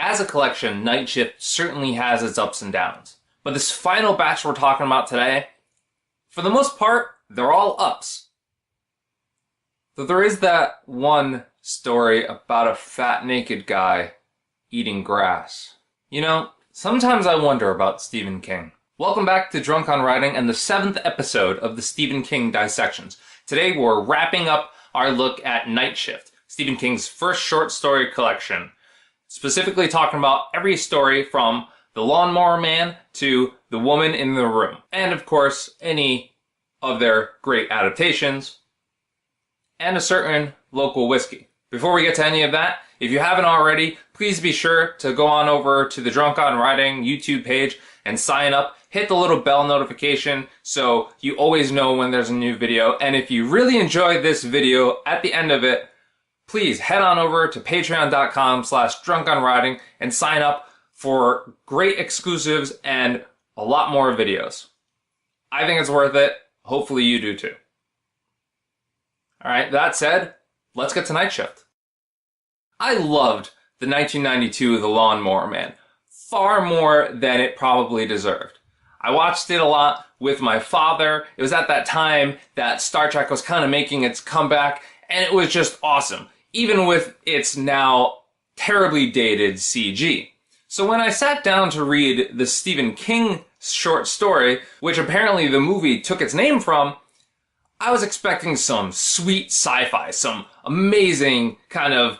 As a collection, Night Shift certainly has its ups and downs. But this final batch we're talking about today, for the most part, they're all ups. Though there is that one story about a fat naked guy eating grass. You know, sometimes I wonder about Stephen King. Welcome back to Drunk on Writing and the 7th episode of the Stephen King Dissections. Today we're wrapping up our look at Night Shift, Stephen King's first short story collection. Specifically talking about every story from The Lawnmower Man to The Woman in the Room. And of course, any of their great adaptations. And a certain local whiskey. Before we get to any of that, if you haven't already, please be sure to go on over to the Drunk on Writing YouTube page and sign up. Hit the little bell notification so you always know when there's a new video. And if you really enjoyed this video, at the end of it, please head on over to patreon.com/drunkonwriting and sign up for great exclusives and a lot more videos. I think it's worth it. Hopefully you do too. Alright, that said, let's get to Night Shift. I loved the 1992 The Lawnmower Man far more than it probably deserved. I watched it a lot with my father. It was at that time that Star Trek was kind of making its comeback, and it was just awesome, even with its now terribly dated CG. So when I sat down to read the Stephen King short story, which apparently the movie took its name from, I was expecting some sweet sci-fi, some amazing kind of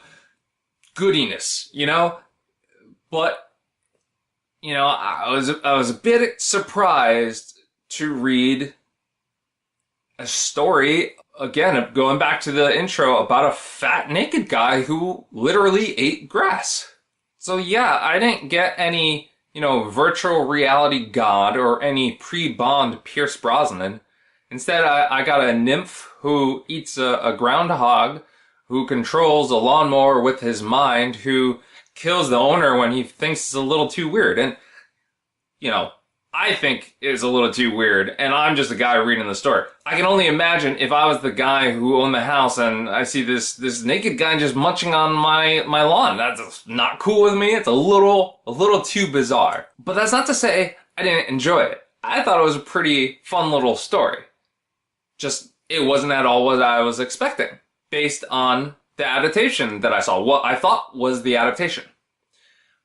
goodiness, you know? But, you know, I was a bit surprised to read a story, again, going back to the intro, about a fat naked guy who literally ate grass. So yeah, I didn't get any, you know, virtual reality god or any pre-Bond Pierce Brosnan. Instead, I got a nymph who eats a groundhog, who controls a lawnmower with his mind, who kills the owner when he thinks it's a little too weird. And, you know, I think it's a little too weird, and I'm just a guy reading the story. I can only imagine if I was the guy who owned the house and I see this naked guy just munching on my lawn. That's not cool with me. It's a little too bizarre. But that's not to say I didn't enjoy it. I thought it was a pretty fun little story. Just, it wasn't at all what I was expecting, based on the adaptation that I saw, what I thought was the adaptation.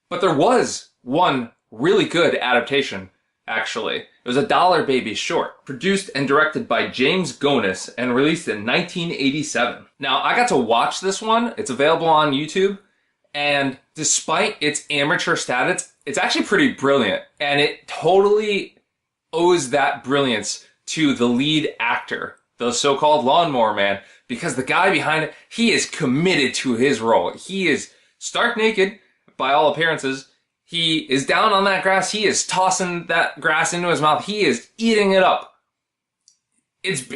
But there was one really good adaptation, actually. It was a Dollar Baby short, produced and directed by James Gonis and released in 1987. Now, I got to watch this one. It's available on YouTube, and despite its amateur status, it's actually pretty brilliant, and it totally owes that brilliance to the lead actor, the so-called Lawnmower Man, because the guy behind it, he is committed to his role. He is stark naked, by all appearances. He is down on that grass. He is tossing that grass into his mouth. He is eating it up. It's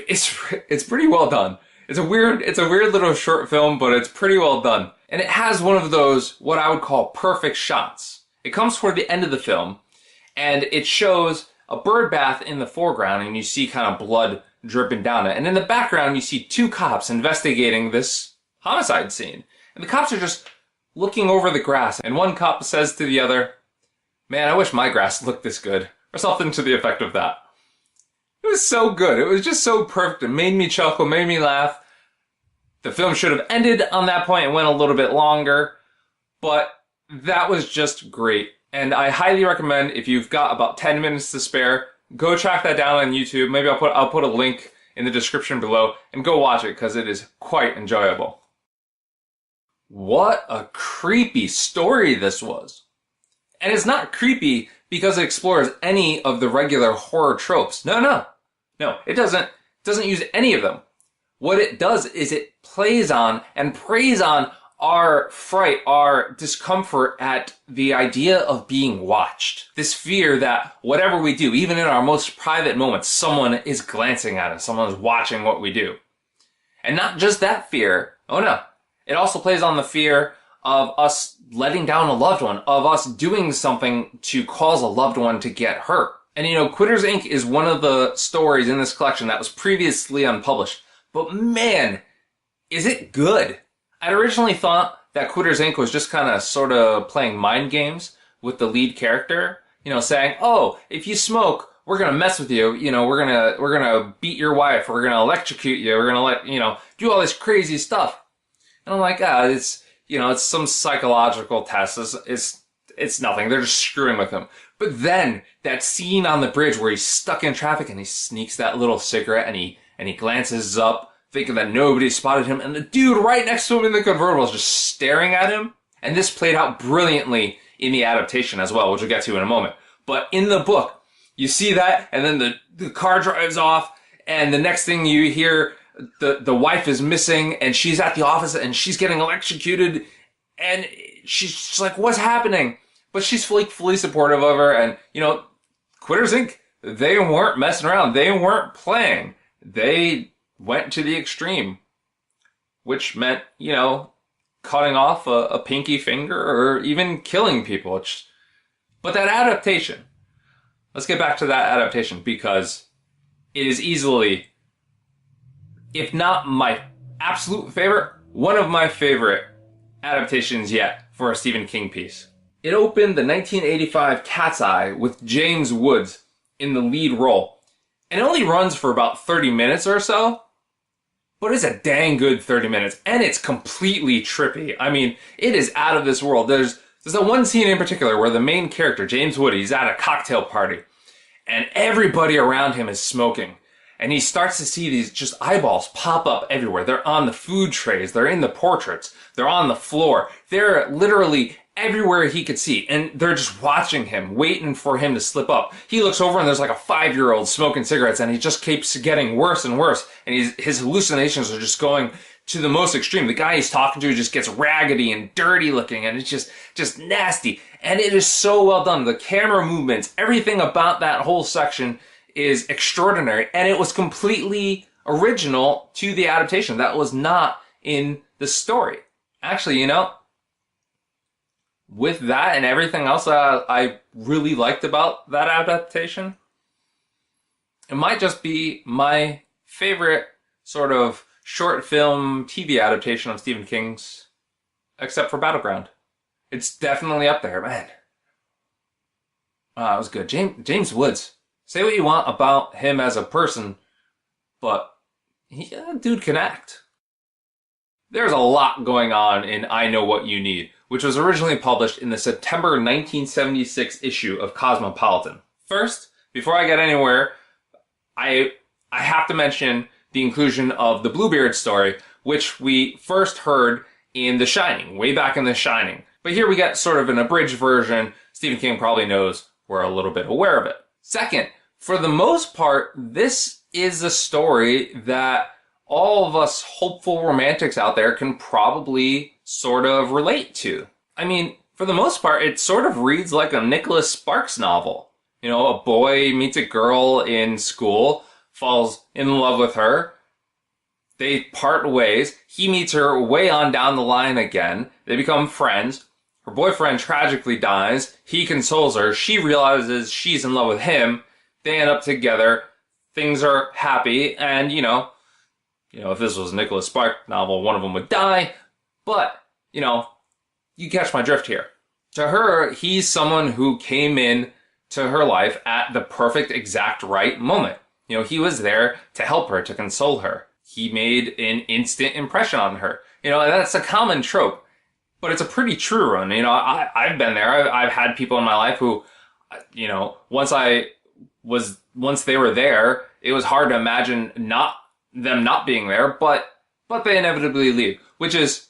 pretty well done. It's a weird little short film, but it's pretty well done. And it has one of those, what I would call perfect shots. It comes toward the end of the film, and it shows a bird bath in the foreground, and you see kind of blood dripping down it. And in the background, you see two cops investigating this homicide scene. And the cops are just looking over the grass, and one cop says to the other, "Man, I wish my grass looked this good," or something to the effect of that. It was so good. It was just so perfect. It made me chuckle, made me laugh. The film should have ended on that point and went a little bit longer, but that was just great. And I highly recommend, if you've got about 10 minutes to spare, go track that down on YouTube. Maybe I'll put a link in the description below and go watch it, because it is quite enjoyable. What a creepy story this was. And it's not creepy because it explores any of the regular horror tropes. No, it doesn't use any of them. What it does is it plays on and preys on our fright, our discomfort at the idea of being watched. This fear that whatever we do, even in our most private moments, someone is glancing at us, someone is watching what we do. And not just that fear, oh no. It also plays on the fear of us letting down a loved one, of us doing something to cause a loved one to get hurt. And you know, Quitters Inc. is one of the stories in this collection that was previously unpublished. But man, is it good. I'd originally thought that Quitters Inc. was just kind of sort of playing mind games with the lead character, saying, oh, if you smoke, we're going to mess with you, we're going to beat your wife, we're going to electrocute you, we're going to do all this crazy stuff. And I'm like, it's some psychological test. It's nothing. They're just screwing with him. But then that scene on the bridge where he's stuck in traffic and he sneaks that little cigarette and he glances up thinking that nobody spotted him, and the dude right next to him in the convertible is just staring at him. And this played out brilliantly in the adaptation as well, which we'll get to in a moment. But in the book, you see that, and then the car drives off, and the next thing you hear, the wife is missing, and she's at the office, and she's getting electrocuted, and she's like, what's happening? But she's fully supportive of her, and, Quitters Inc., they weren't messing around. They weren't playing. They went to the extreme, which meant, cutting off a pinky finger or even killing people. But that adaptation, let's get back to that adaptation, because it is easily, if not my absolute favorite, one of my favorite adaptations yet for a Stephen King piece. It opened the 1985 Cat's Eye with James Woods in the lead role. And it only runs for about 30 minutes or so, but it's a dang good 30 minutes, and it's completely trippy. I mean, it is out of this world. There's that one scene in particular where the main character, James Wood, he's at a cocktail party, and everybody around him is smoking. And he starts to see these just eyeballs pop up everywhere. They're on the food trays, they're in the portraits, they're on the floor. They're literally everywhere he could see, and they're just watching him, waiting for him to slip up. He looks over and there's like a 5-year-old smoking cigarettes, and he just keeps getting worse and worse, and his hallucinations are just going to the most extreme. The guy he's talking to just gets raggedy and dirty looking, and it's just nasty. And it is so well done. The camera movements, everything about that whole section is extraordinary, and it was completely original to the adaptation. That was not in the story. Actually, with that and everything else that I really liked about that adaptation, it might just be my favorite sort of short film TV adaptation of Stephen King's, except for Battleground. It's definitely up there, man. It was good. James Woods. Say what you want about him as a person, but dude can act. There's a lot going on in I Know What You Need, which was originally published in the September 1976 issue of Cosmopolitan. First, before I get anywhere, I have to mention the inclusion of the Bluebeard story, which we first heard in The Shining, way back in The Shining. But here we get sort of an abridged version. Stephen King probably knows we're a little bit aware of it. Second, for the most part, this is a story that all of us hopeful romantics out there can probably sort of relate to. I mean, for the most part, it sort of reads like a Nicholas Sparks novel. A boy meets a girl in school, falls in love with her, they part ways, he meets her way on down the line again, they become friends, her boyfriend tragically dies, he consoles her, she realizes she's in love with him, they end up together, things are happy, and if this was a Nicholas Sparks novel, one of them would die, but, you catch my drift here. To her, he's someone who came in to her life at the perfect exact right moment. He was there to help her, to console her. He made an instant impression on her. That's a common trope, but it's a pretty true one. I've been there. I've had people in my life who, once they were there, it was hard to imagine them not being there, but they inevitably leave, which is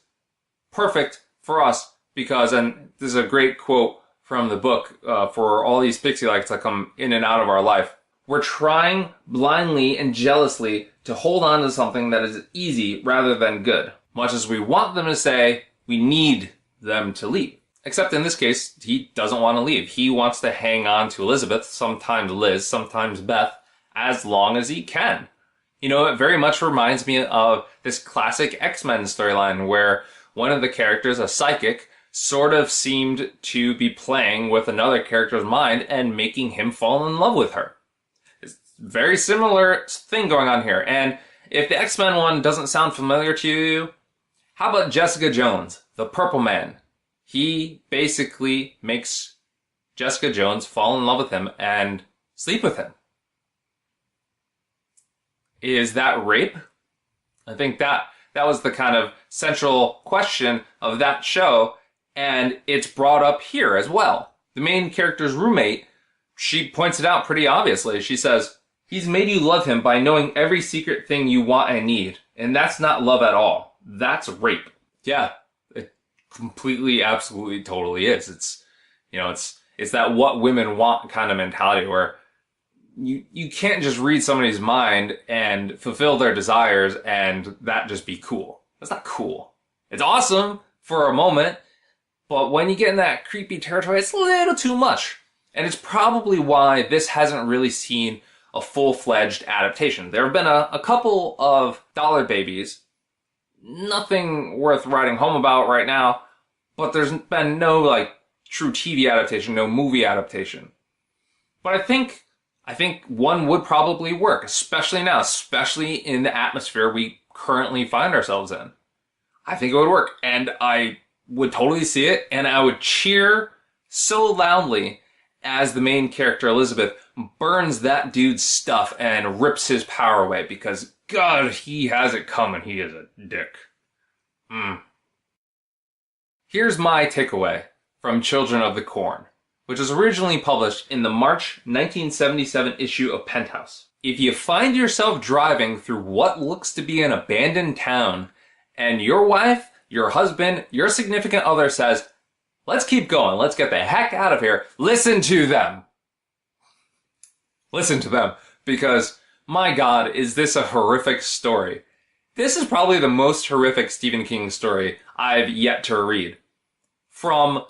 perfect for us because, and this is a great quote from the book, for all these pixie lights that come in and out of our life. We're trying blindly and jealously to hold on to something that is easy rather than good. Much as we want them to say, we need them to leave. Except in this case, he doesn't want to leave. He wants to hang on to Elizabeth, sometimes Liz, sometimes Beth, as long as he can. It very much reminds me of this classic X-Men storyline where one of the characters, a psychic, sort of seemed to be playing with another character's mind and making him fall in love with her. It's a very similar thing going on here. And if the X-Men one doesn't sound familiar to you, How about Jessica Jones, the Purple Man? He basically makes Jessica Jones fall in love with him and sleep with him. Is that rape? I think that was the kind of central question of that show, and it's brought up here as well. The main character's roommate, she points it out pretty obviously. She says, he's made you love him by knowing every secret thing you want and need, and that's not love at all. That's rape. Yeah, it completely, absolutely, totally is. It's that what women want kind of mentality where you can't just read somebody's mind and fulfill their desires and that just be cool. That's not cool. It's awesome for a moment, but when you get in that creepy territory, it's a little too much. And it's probably why this hasn't really seen a full-fledged adaptation. There have been a couple of dollar babies, nothing worth writing home about right now, but there's been no true TV adaptation, no movie adaptation. But I think one would probably work, especially now, especially in the atmosphere we currently find ourselves in. I think it would work, and I would totally see it, and I would cheer so loudly as the main character, Elizabeth, burns that dude's stuff and rips his power away, because, God, he has it coming. He is a dick. Here's my takeaway from Children of the Corn, which was originally published in the March 1977 issue of Penthouse. If you find yourself driving through what looks to be an abandoned town, and your wife, your husband, your significant other says, let's keep going, let's get the heck out of here, listen to them. Listen to them, because, my God, is this a horrific story. This is probably the most horrific Stephen King story I've yet to read. From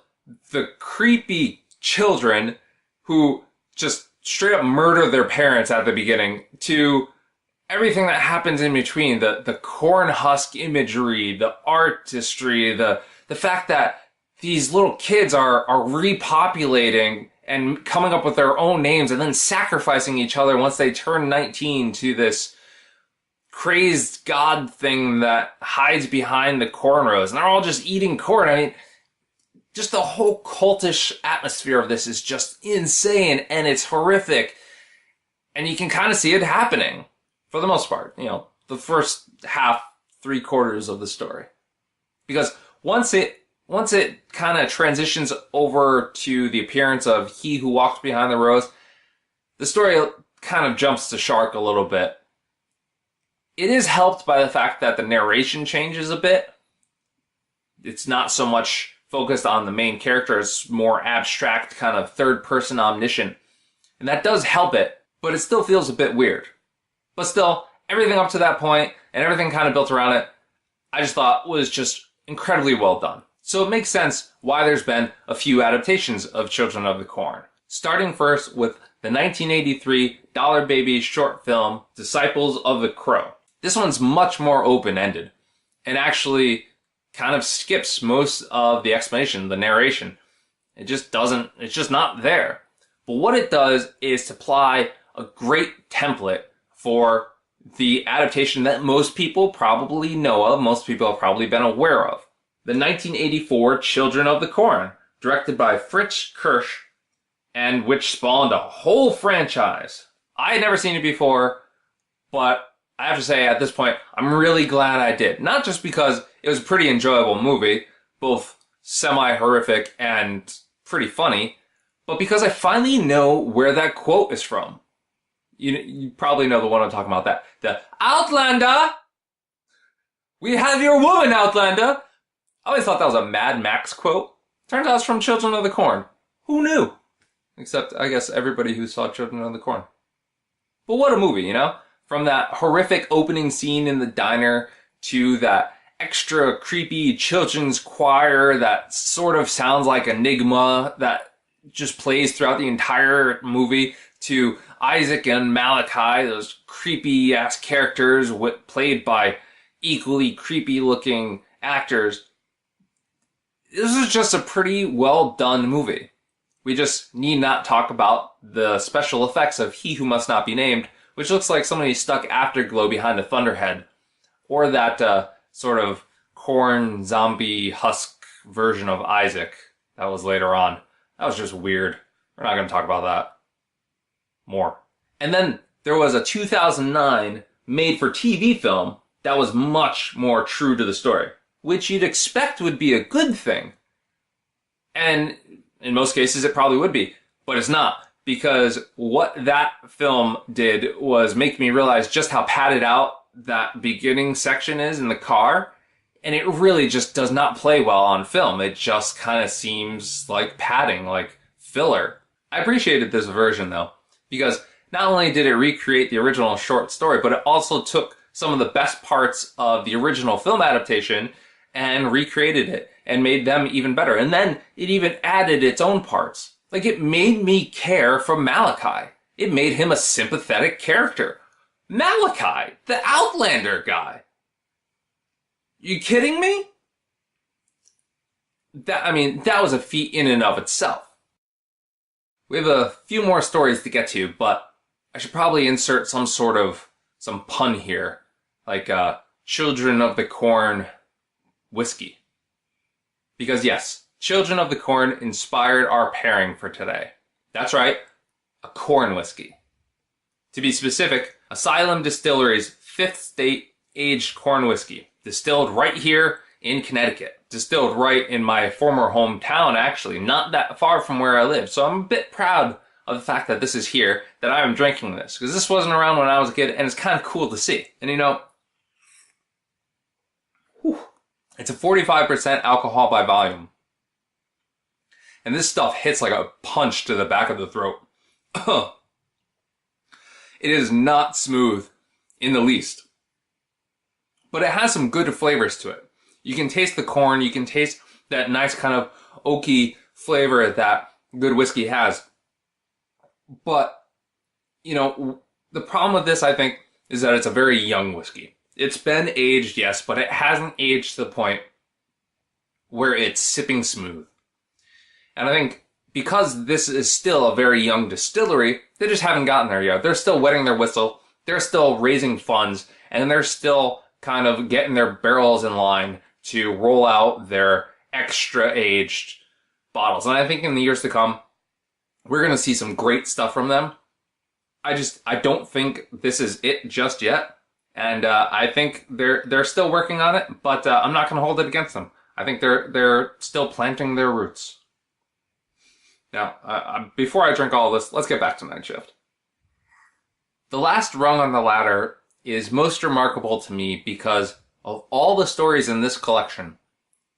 the creepy children who just straight up murder their parents at the beginning to everything that happens in between, the corn husk imagery, the artistry, the fact that these little kids are repopulating and coming up with their own names and then sacrificing each other once they turn 19 to this crazed god thing that hides behind the cornrows. And they're all just eating corn. I mean, just the whole cultish atmosphere of this is just insane, and it's horrific. And you can kind of see it happening, for the most part. The first half, 3/4 of the story. Because once it kind of transitions over to the appearance of He Who Walks Behind the Rose, the story kind of jumps the shark a little bit. It is helped by the fact that the narration changes a bit. It's not so much focused on the main character, it's more abstract, kind of third-person omniscient. And that does help it, but it still feels a bit weird. But still, everything up to that point, and everything kind of built around it, I just thought was just incredibly well done. So it makes sense why there's been a few adaptations of Children of the Corn. Starting first with the 1983 Dollar Baby short film, Disciples of the Crow. This one's much more open-ended, and actually kind of skips most of the explanation, the narration. It's just not there. But what it does is supply a great template for the adaptation that most people probably know of, most people have probably been aware of. The 1984 Children of the Corn, directed by Fritz Kirsch, and which spawned a whole franchise. I had never seen it before, but I have to say at this point, I'm really glad I did. Not just because it was a pretty enjoyable movie, both semi-horrific and pretty funny, but because I finally know where that quote is from. You probably know the one I'm talking about, the Outlander! We have your woman, Outlander! I always thought that was a Mad Max quote. Turns out it's from Children of the Corn. Who knew? Except, I guess, everybody who saw Children of the Corn. But what a movie, From that horrific opening scene in the diner to that extra creepy children's choir that sort of sounds like Enigma that just plays throughout the entire movie, to Isaac and Malachi, those creepy-ass characters played by equally creepy-looking actors. This is just a pretty well-done movie. We just need not talk about the special effects of He Who Must Not Be Named, which looks like somebody stuck Afterglow behind a thunderhead, or that sort of corn zombie husk version of Isaac that was later on. That was just weird. We're not going to talk about that more. And then there was a 2009 made-for-TV film that was much more true to the story, which you'd expect would be a good thing. And in most cases, it probably would be, but it's not. Because what that film did was make me realize just how padded out that beginning section is in the car. And it really just does not play well on film. It just kind of seems like padding, like filler. I appreciated this version though, because not only did it recreate the original short story, but it also took some of the best parts of the original film adaptation and recreated it and made them even better. And then it even added its own parts. Like, it made me care for Malachi. It made him a sympathetic character. Malachi, the Outlander guy. You kidding me? That was a feat in and of itself. We have a few more stories to get to, but I should probably insert some pun here. Like, Children of the Corn whiskey. Because yes, Children of the Corn inspired our pairing for today. That's right, a corn whiskey. To be specific, Asylum Distillery's 5th state aged corn whiskey, distilled right here in Connecticut. Distilled right in my former hometown, actually, not that far from where I live. So I'm a bit proud of the fact that this is here, that I am drinking this. Because this wasn't around when I was a kid, and it's kind of cool to see. And you know, it's a 45% alcohol by volume. And this stuff hits like a punch to the back of the throat. It is not smooth in the least. But it has some good flavors to it. You can taste the corn, you can taste that nice kind of oaky flavor that good whiskey has. But, you know, the problem with this, I think, is that it's a very young whiskey. It's been aged, yes, but it hasn't aged to the point where it's sipping smooth. And I think because this is still a very young distillery, they just haven't gotten there yet. They're still wetting their whistle, they're still raising funds, and they're still kind of getting their barrels in line to roll out their extra aged bottles. And I think in the years to come, we're going to see some great stuff from them. I don't think this is it just yet. And I think they're still working on it, but I'm not going to hold it against them. I think they're still planting their roots. Now, before I drink all this, let's get back to Night Shift. The last rung on the ladder is most remarkable to me because of all the stories in this collection,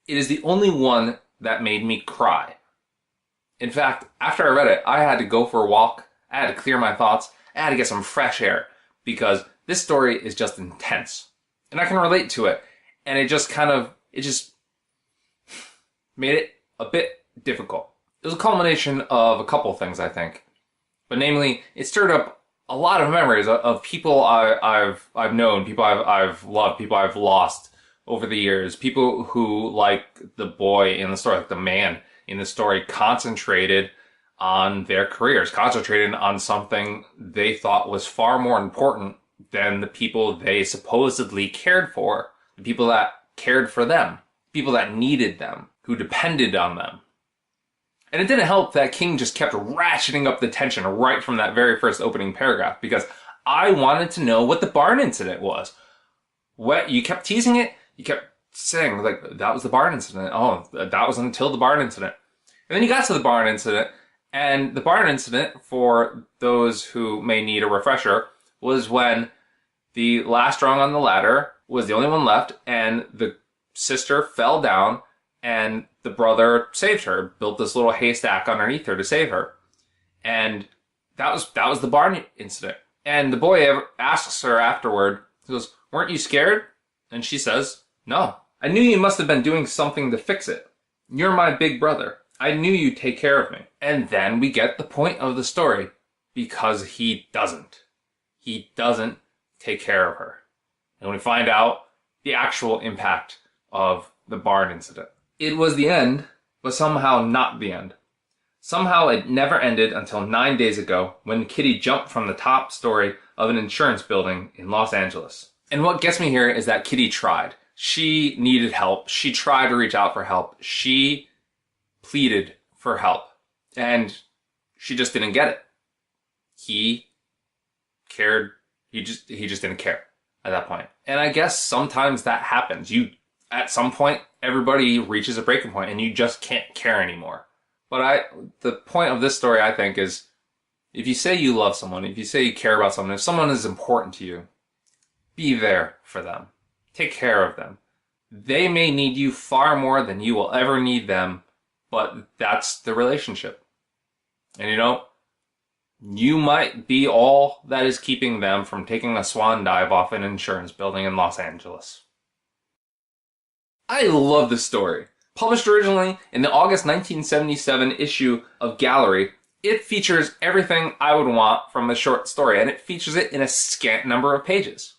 it is the only one that made me cry. In fact, after I read it, I had to go for a walk, I had to clear my thoughts, I had to get some fresh air, because this story is just intense. And I can relate to it, and it just made it a bit difficult. It was a culmination of a couple things, I think. But namely, it stirred up a lot of memories of people I've known, people I've loved, people I've lost over the years. People who, like the boy in the story, like the man in the story, concentrated on their careers, concentrated on something they thought was far more important than the people they supposedly cared for, the people that cared for them, people that needed them, who depended on them. And it didn't help that King just kept ratcheting up the tension right from that very first opening paragraph, because I wanted to know what the barn incident was. What, you kept teasing it, you kept saying, like, that was the barn incident. Oh, that was until the barn incident. And then you got to the barn incident, and the barn incident, for those who may need a refresher, was when the last rung on the ladder was the only one left, and the sister fell down, and the brother saved her, built this little haystack underneath her to save her. And that was the barn incident. And the boy asks her afterward, he goes, "Weren't you scared?" And she says, "No. I knew you must have been doing something to fix it. You're my big brother. I knew you'd take care of me." And then we get the point of the story, because he doesn't. He doesn't take care of her. And we find out the actual impact of the barn incident. It was the end, but somehow not the end. Somehow it never ended until 9 days ago, when Kitty jumped from the top story of an insurance building in Los Angeles. And what gets me here is that Kitty tried. She needed help. She tried to reach out for help. She pleaded for help. And she just didn't get it. He cared. He just didn't care at that point. And I guess sometimes that happens. At some point, everybody reaches a breaking point and you just can't care anymore. But the point of this story, I think, is if you say you love someone, if you say you care about someone, if someone is important to you, be there for them. Take care of them. They may need you far more than you will ever need them, but that's the relationship. And you might be all that is keeping them from taking a swan dive off an insurance building in Los Angeles. I love this story. Published originally in the August 1977 issue of Gallery, it features everything I would want from a short story, and it features it in a scant number of pages.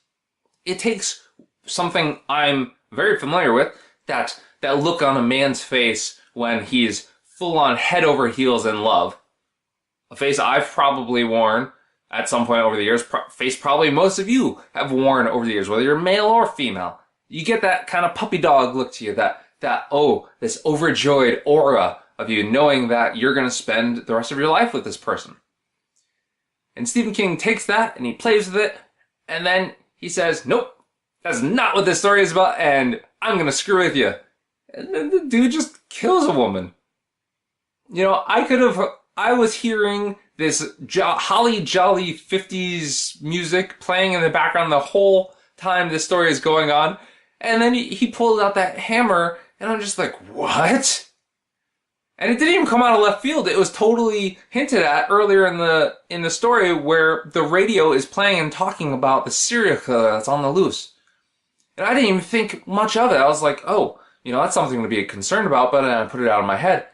It takes something I'm very familiar with, that look on a man's face when he's full on head over heels in love. A face I've probably worn at some point over the years, face probably most of you have worn over the years, whether you're male or female. You get that kind of puppy dog look to you, this overjoyed aura of you knowing that you're going to spend the rest of your life with this person. And Stephen King takes that and he plays with it, and then he says, nope, that's not what this story is about, and I'm going to screw with you. And then the dude just kills a woman. I was hearing this holly jolly 50s music playing in the background the whole time this story is going on. And then he pulled out that hammer, and I'm just like, what? And it didn't even come out of left field. It was totally hinted at earlier in the story where the radio is playing and talking about the serial killer that's on the loose. And I didn't even think much of it. I was like, oh, that's something to be concerned about, but then I put it out of my head.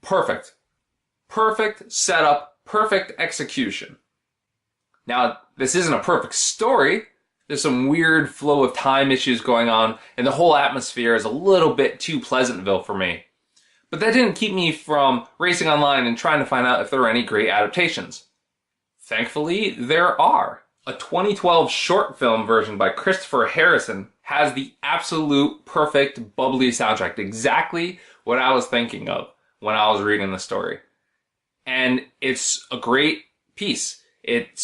Perfect. Perfect setup, perfect execution. Now, this isn't a perfect story. There's some weird flow of time issues going on, and the whole atmosphere is a little bit too Pleasantville for me. But that didn't keep me from racing online and trying to find out if there are any great adaptations. Thankfully, there are. A 2012 short film version by Christopher Harrison has the absolute perfect bubbly soundtrack. Exactly what I was thinking of when I was reading the story. And it's a great piece. It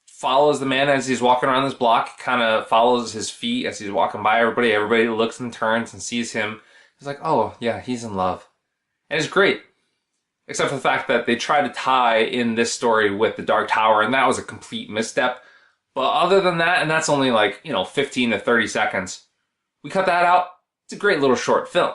follows the man as he's walking around this block, kind of follows his feet as he's walking by everybody. Everybody looks and turns and sees him. It's like, oh, yeah, he's in love. And it's great. Except for the fact that they try to tie in this story with the Dark Tower, and that was a complete misstep. But other than that, and that's only 15 to 30 seconds, we cut that out. It's a great little short film.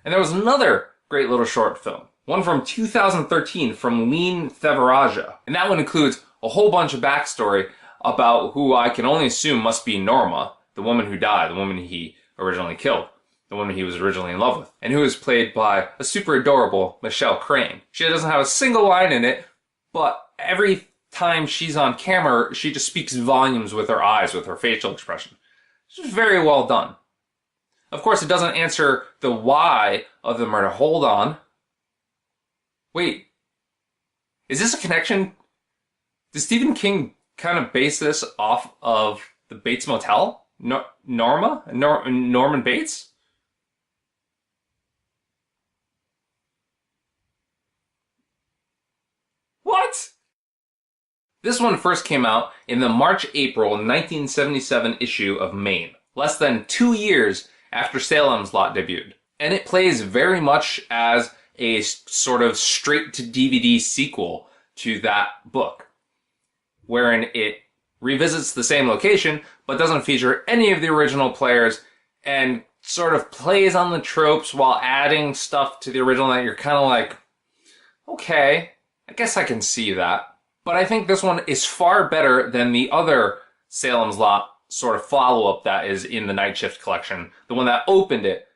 And there was another great little short film. One from 2013 from Lean Thevaraja. And that one includes a whole bunch of backstory about who I can only assume must be Norma, the woman who died, the woman he originally killed, the woman he was originally in love with, and who is played by a super adorable Michelle Crane. She doesn't have a single line in it, but every time she's on camera, she just speaks volumes with her eyes, with her facial expression. It's just very well done. Of course, it doesn't answer the why of the murder. Hold on. Wait. Is this a connection? Did Stephen King kind of base this off of the Bates Motel? Norman Bates? What? This one first came out in the March-April 1977 issue of Maine, less than 2 years after Salem's Lot debuted. And it plays very much as a sort of straight-to-DVD sequel to that book, wherein it revisits the same location, but doesn't feature any of the original players, and sort of plays on the tropes while adding stuff to the original that you're kind of like, okay, I guess I can see that. But I think this one is far better than the other Salem's Lot sort of follow-up that is in the Night Shift collection, the one that opened it,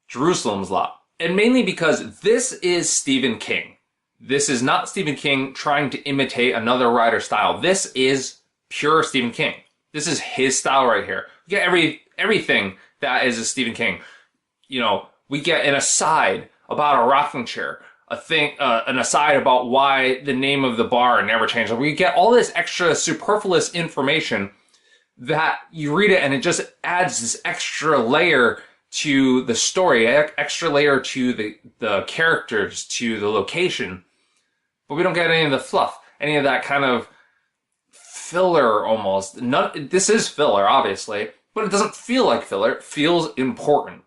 Jerusalem's Lot. And mainly because this is Stephen King. This is not Stephen King trying to imitate another writer's style. This is pure Stephen King. This is his style right here. We get everything that is a Stephen King. We get an aside about a rocking chair, an aside about why the name of the bar never changed. We get all this extra superfluous information that you read it and it just adds this extra layer to the story, extra layer to the characters, to the location. But we don't get any of the fluff, any of that kind of filler almost. This is filler, obviously, but it doesn't feel like filler. It feels important.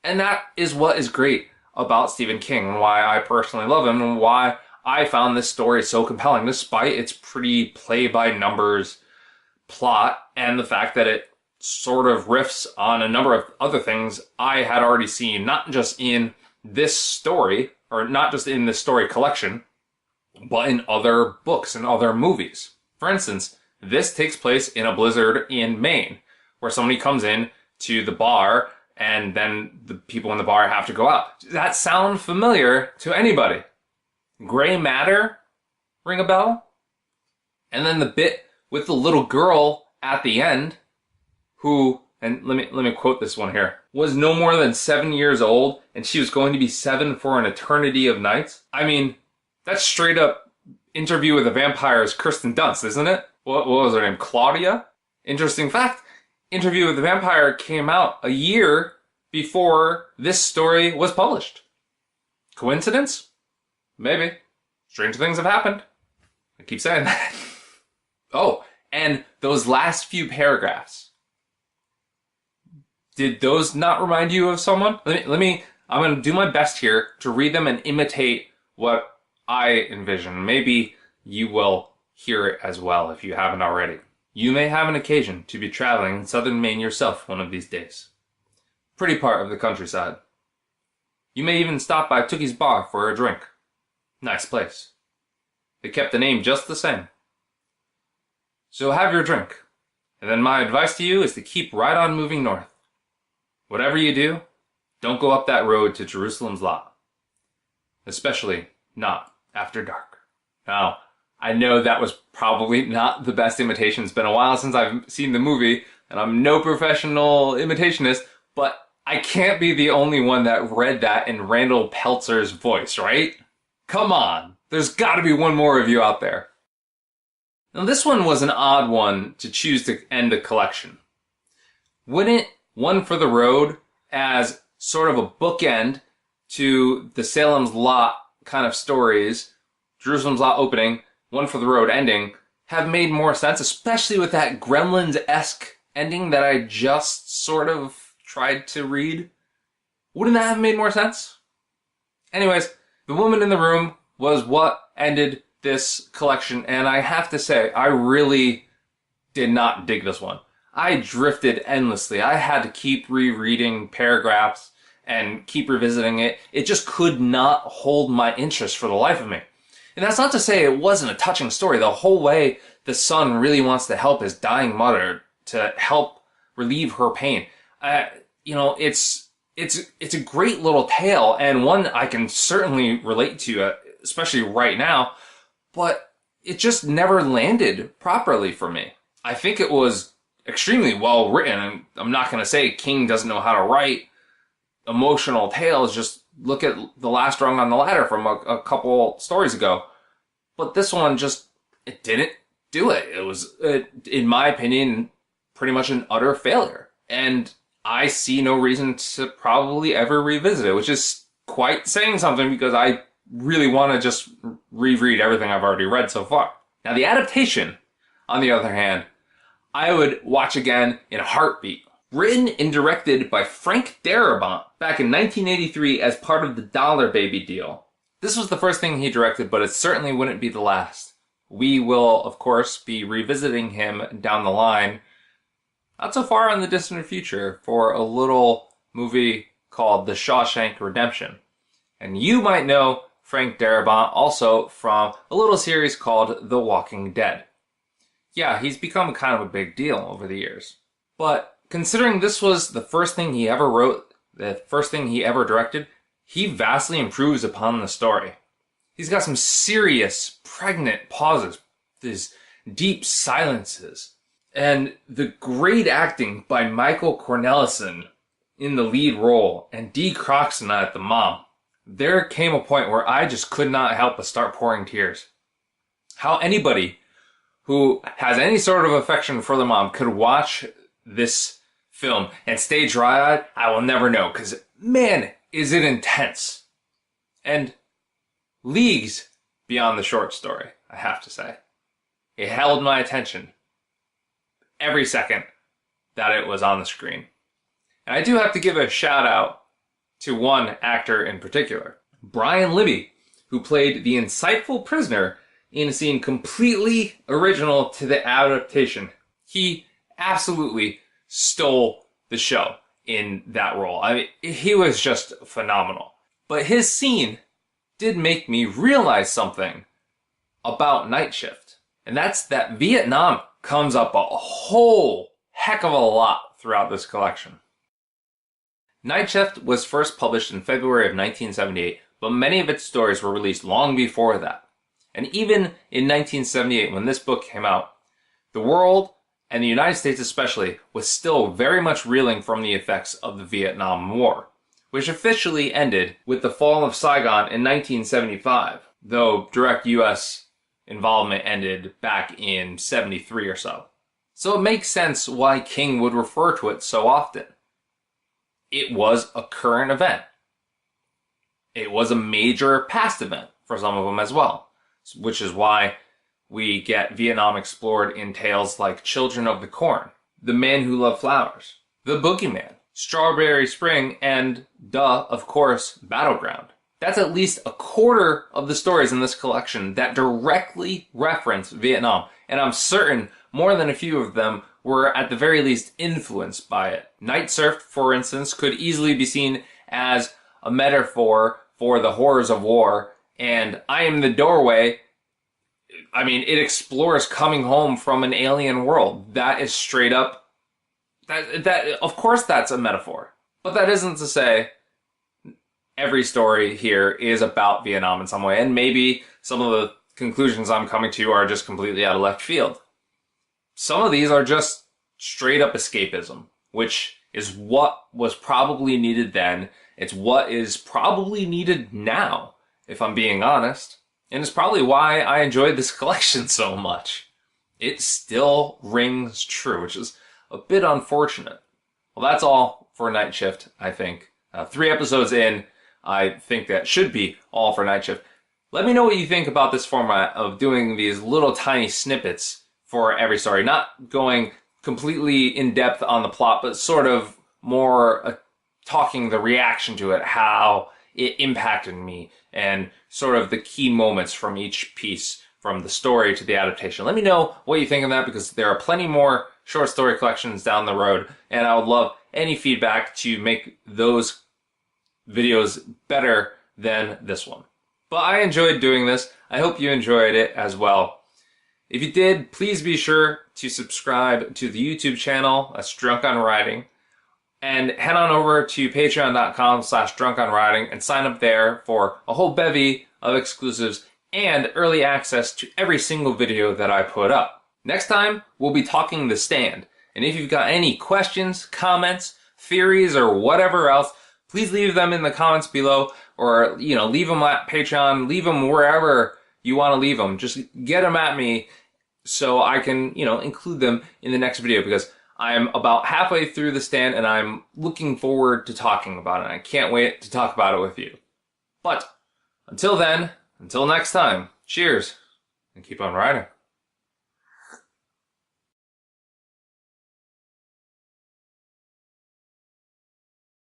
And that is what is great about Stephen King and why I personally love him and why I found this story so compelling, despite its pretty play-by-numbers plot and the fact that it sort of riffs on a number of other things I had already seen, not just in this story, or not just in this story collection, but in other books and other movies. For instance, this takes place in a blizzard in Maine, where somebody comes in to the bar and then the people in the bar have to go out. Does that sound familiar to anybody? Gray matter? Ring a bell? And then the bit with the little girl at the end, who, and let me quote this one here, was no more than 7 years old, and she was going to be 7 for an eternity of nights. I mean, that's straight up Interview with the Vampire's Kirsten Dunst, isn't it? What was her name? Claudia? Interesting fact, Interview with the Vampire came out a year before this story was published. Coincidence? Maybe. Strange things have happened. I keep saying that. Oh, and those last few paragraphs. Did those not remind you of someone? I'm going to do my best here to read them and imitate what I envision. Maybe you will hear it as well if you haven't already. You may have an occasion to be traveling in southern Maine yourself one of these days. Pretty part of the countryside. You may even stop by Tookie's Bar for a drink. Nice place. They kept the name just the same. So have your drink, and then my advice to you is to keep right on moving north. Whatever you do, don't go up that road to Jerusalem's Lot. Especially not after dark. Now, I know that was probably not the best imitation. It's been a while since I've seen the movie, and I'm no professional imitationist, but I can't be the only one that read that in Randall Peltzer's voice, right? Come on, there's got to be one more of you out there. Now this one was an odd one to choose to end the collection. Wouldn't One for the Road, as sort of a bookend to the Salem's Lot kind of stories, Jerusalem's Lot opening, One for the Road ending, have made more sense, especially with that Gremlins-esque ending that I just sort of tried to read? Wouldn't that have made more sense? Anyways, The Woman in the Room was what ended this collection, and I have to say, I really did not dig this one. I drifted endlessly. I had to keep rereading paragraphs and keep revisiting it. It just could not hold my interest for the life of me. And that's not to say it wasn't a touching story. The whole way the son really wants to help his dying mother to help relieve her pain. It's a great little tale, and one I can certainly relate to, especially right now, but it just never landed properly for me. I think it was extremely well written, and I'm not going to say King doesn't know how to write emotional tales. Just look at The Last Rung on the Ladder from a couple stories ago. But this one it didn't do it. It was, in my opinion, pretty much an utter failure. And I see no reason to probably ever revisit it, which is quite saying something because I really want to just reread everything I've already read so far. Now, the adaptation, on the other hand, I would watch again in a heartbeat. Written and directed by Frank Darabont back in 1983 as part of the Dollar Baby deal. This was the first thing he directed, but it certainly wouldn't be the last. We will, of course, be revisiting him down the line, not so far in the distant future, for a little movie called The Shawshank Redemption. And you might know Frank Darabont also from a little series called The Walking Dead. Yeah, he's become kind of a big deal over the years. But considering this was the first thing he ever wrote, the first thing he ever directed, he vastly improves upon the story. He's got some serious, pregnant pauses, these deep silences, and the great acting by Michael Cornelison in the lead role and Dee Croxton, the mom. There came a point where I just could not help but start pouring tears. How anybody who has any sort of affection for the mom could watch this film and stay dry-eyed, I will never know, because man, is it intense. And leagues beyond the short story, I have to say. It held my attention every second that it was on the screen. And I do have to give a shout out to one actor in particular, Brian Libby, who played the insightful prisoner in a scene completely original to the adaptation. He absolutely stole the show in that role. I mean, he was just phenomenal. But his scene did make me realize something about Night Shift. And that's that Vietnam comes up a whole heck of a lot throughout this collection. Night Shift was first published in February of 1978, but many of its stories were released long before that. And even in 1978, when this book came out, the world, and the United States especially, was still very much reeling from the effects of the Vietnam War, which officially ended with the fall of Saigon in 1975, though direct U.S. involvement ended back in 73 or so. So it makes sense why King would refer to it so often. It was a current event. It was a major past event for some of them as well, which is why we get Vietnam explored in tales like Children of the Corn, The Man Who Loved Flowers, The Boogeyman, Strawberry Spring, and, of course, Battleground. That's at least a quarter of the stories in this collection that directly reference Vietnam, and I'm certain more than a few of them were at the very least influenced by it. Night Surf, for instance, could easily be seen as a metaphor for the horrors of war, and I Am the Doorway, I mean, it explores coming home from an alien world. That is straight up, that of course that's a metaphor. But that isn't to say every story here is about Vietnam in some way, and maybe some of the conclusions I'm coming to are just completely out of left field. Some of these are just straight up escapism, which is what was probably needed then. It's what is probably needed now, if I'm being honest. And it's probably why I enjoyed this collection so much. It still rings true, which is a bit unfortunate. Well, that's all for Night Shift, I think. 3 episodes in, I think that should be all for Night Shift. Let me know what you think about this format of doing these little tiny snippets for every story. Not going completely in depth on the plot, but sort of more talking the reaction to it, how it impacted me, and sort of the key moments from each piece, from the story to the adaptation. Let me know what you think of that, because there are plenty more short story collections down the road, and I would love any feedback to make those videos better than this one. But I enjoyed doing this. I hope you enjoyed it as well. If you did, please be sure to subscribe to the YouTube channel, that's Drunk on Writing, and head on over to patreon.com/drunkonwriting and sign up there for a whole bevy of exclusives and early access to every single video that I put up. Next time, we'll be talking The Stand. And if you've got any questions, comments, theories, or whatever else, please leave them in the comments below, or, leave them at Patreon, leave them wherever you want to leave them. Just get them at me so I can, include them in the next video, because I'm about halfway through The Stand and I'm looking forward to talking about it. I can't wait to talk about it with you. But until then, until next time, cheers and keep on writing.